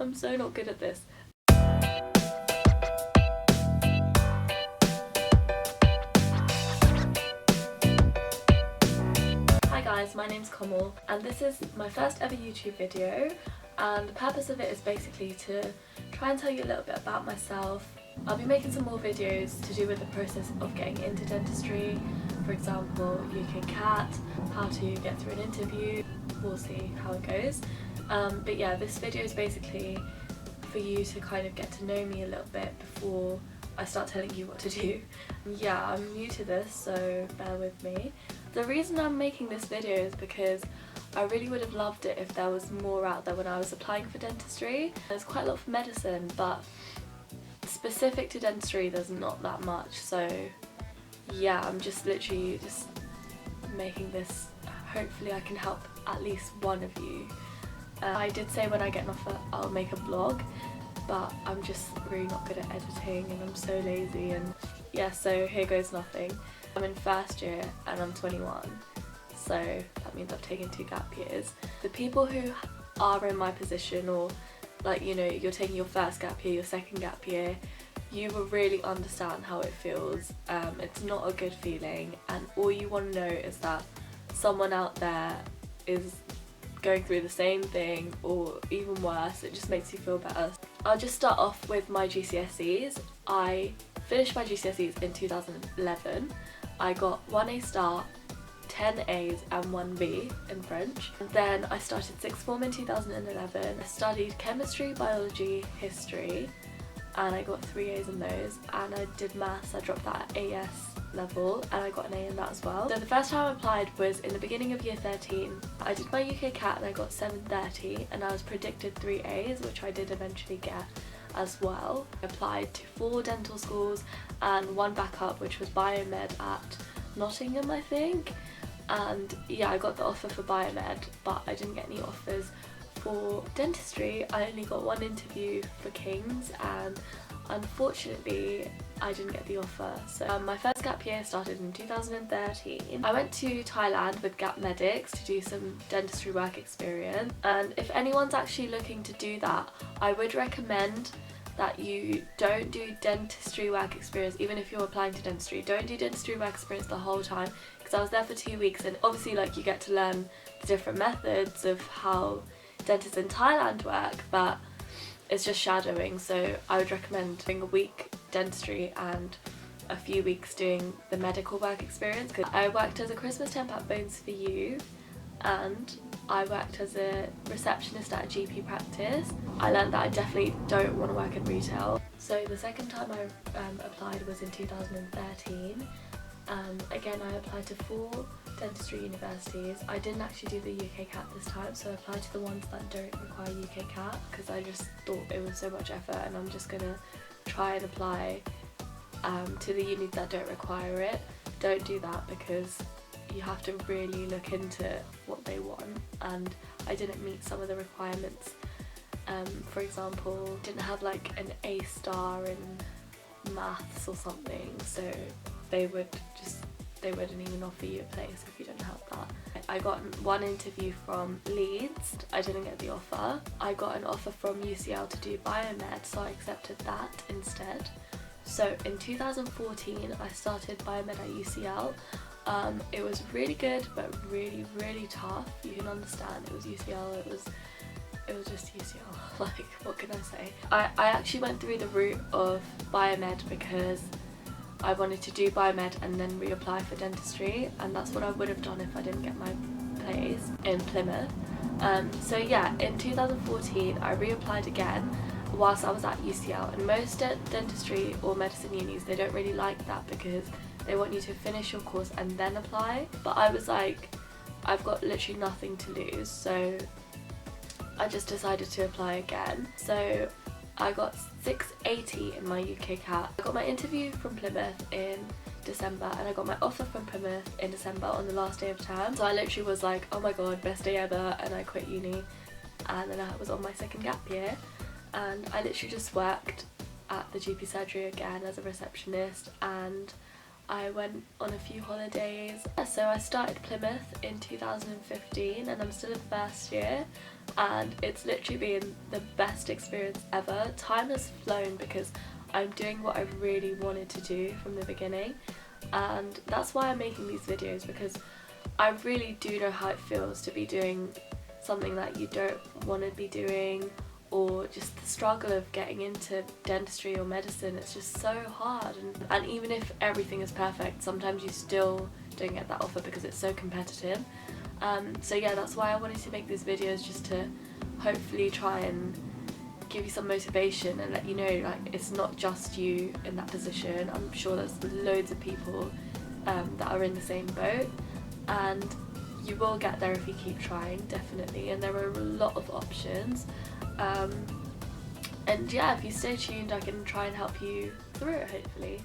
I'm so not good at this. Hi guys, my name's Kamal and this is my first ever YouTube video, and the purpose of it is basically to try and tell you a little bit about myself. I'll be making some more videos to do with the process of getting into dentistry, for example UKCAT, how to get through an interview. We'll see how it goes. But yeah, this video is basically for you to kind of get to know me a little bit before I start telling you what to do. Yeah, I'm new to this, so bear with me. The reason I'm making this video is because I really would have loved it if there was more out there when I was applying for dentistry. There's quite a lot of medicine, but specific to dentistry there's not that much, so yeah, I'm just literally just making this. Hopefully I can help at least one of you. I did say when I get an offer I'll make a blog, but I'm just really not good at editing and I'm so lazy, and yeah, so here goes nothing. I'm in first year and I'm 21, so that means I've taken 2 gap years. The people who are in my position, or like, you know, you're taking your first gap year, your second gap year, you will really understand how it feels. It's not a good feeling, and all you want to know is that someone out there is going through the same thing or even worse. It just makes you feel better. I'll just start off with my GCSEs. I finished my GCSEs in 2011. I got 1 A star, 10 A's and 1 B in French. Then I started sixth form in 2011. I studied chemistry, biology, history, and I got 3 A's in those. And I did maths. I dropped that at AS level and I got an A in that as well. So the first time I applied was in the beginning of year 13. I did my UKCAT and I got 730, and I was predicted 3 A's, which I did eventually get as well. I applied to 4 dental schools and 1 backup, which was biomed at Nottingham, I think. And yeah, I got the offer for biomed, but I didn't get any offers for dentistry. I only got 1 interview for King's, and unfortunately I didn't get the offer. So my first gap year started in 2013. I went to Thailand with Gap Medics to do some dentistry work experience, and if anyone's actually looking to do that, I would recommend that you don't do dentistry work experience. Even if you're applying to dentistry, don't do dentistry work experience the whole time, because I was there for 2 weeks, and obviously like you get to learn the different methods of how dentists in Thailand work, but it's just shadowing. So I would recommend doing a week dentistry and a few weeks doing the medical work experience. Because I worked as a Christmas temp at Bones for You, and I worked as a receptionist at a GP practice. I learned that I definitely don't want to work in retail. So the second time I applied was in 2013. Again, I applied to 4 dentistry universities. I didn't actually do the UKCAT this time, so I applied to the ones that don't require UKCAT because I just thought it was so much effort, and I'm just gonna try and apply to the unis that don't require it. Don't do that, because you have to really look into what they want, and I didn't meet some of the requirements. For example, didn't have like an A star in maths or something, so they wouldn't even offer you a place if you didn't have that. I got 1 interview from Leeds. I didn't get the offer. I got an offer from UCL to do biomed, so I accepted that instead. So in 2014 I started biomed at UCL. It was really good, but really tough. You can understand, it was UCL, it was just UCL. Like, what can I say? I actually went through the route of biomed because I wanted to do biomed and then reapply for dentistry, and that's what I would have done if I didn't get my place in Plymouth. So yeah, in 2014 I reapplied again whilst I was at UCL, and most dentistry or medicine unis, they don't really like that because they want you to finish your course and then apply. But I was like, I've got literally nothing to lose, so I just decided to apply again. So I got 680 in my UKCAT. I got my interview from Plymouth in December, and I got my offer from Plymouth in December on the last day of term. So I literally was like, oh my god, best day ever, and I quit uni, and then I was on my second gap year, and I literally just worked at the GP surgery again as a receptionist, and I went on a few holidays. So I started Plymouth in 2015 and I'm still in first year, and it's literally been the best experience ever. Time has flown because I'm doing what I really wanted to do from the beginning, and that's why I'm making these videos, because I really do know how it feels to be doing something that you don't want to be doing, or just the struggle of getting into dentistry or medicine. It's just so hard, and even if everything is perfect, sometimes you still don't get that offer because it's so competitive. So yeah, that's why I wanted to make these videos, just to hopefully try and give you some motivation and let you know, like, it's not just you in that position. I'm sure there's loads of people that are in the same boat, and you will get there if you keep trying, definitely, and there are a lot of options. And yeah, if you stay tuned, I can try and help you through it, hopefully.